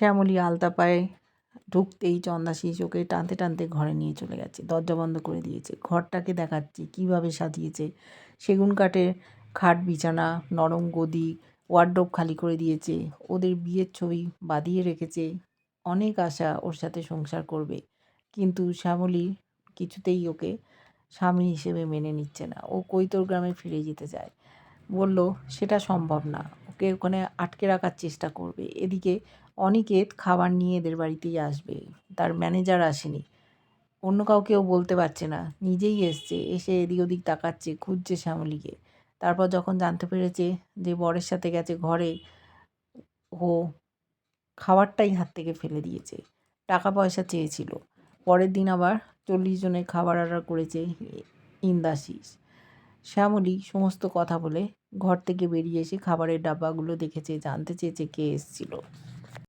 শ্যামলী আলতা পায়ে ঢুকতেই চন্দাশিস ওকে টানতে টানতে ঘরে নিয়ে চলে গেছে। দরজা বন্ধ করে দিয়েছে। ঘরটাকে দেখাচ্ছে কীভাবে সাজিয়েছে। সেগুন কাঠের খাট, বিছানা, নরম গদি, ওয়ার্ডরোব খালি করে দিয়েছে। ওদের বিয়ের ছবি বাঁধিয়ে রেখেছে। অনেক আশা ওর সাথে সংসার করবে, কিন্তু শ্যামলী কিছুতেই ওকে স্বামী হিসেবে মেনে নিচ্ছে না। ও কৈতর গ্রামে ফিরে যেতে চায়। বলল সেটা সম্ভব না, ওকে ওখানে আটকে রাখার চেষ্টা করবে। এদিকে অনিকেত খাবার নিয়ে এদের বাড়িতেই আসবে, তার ম্যানেজার আসেনি। অন্য কাউকেও বলতে পারছে না, নিজেই এসছে। এসে এদিক ওদিক তাকাচ্ছে, খুঁজছে শ্যামলীকে। তারপর যখন জানতে পেরেছে যে বরের সাথে গেছে ঘরে, ও খাবারটাই হাত থেকে ফেলে দিয়েছে। টাকা পয়সা চেয়েছিল। পরের দিন আবার 40 জনের খাবার অর্ডার করেছে ইন্দাশিস। শ্যামলী সমস্ত কথা বলে ঘর থেকে বেরিয়ে এসে খাবারের ডাব্বাগুলো দেখেছে, জানতে চেয়েছে কে এসেছিল।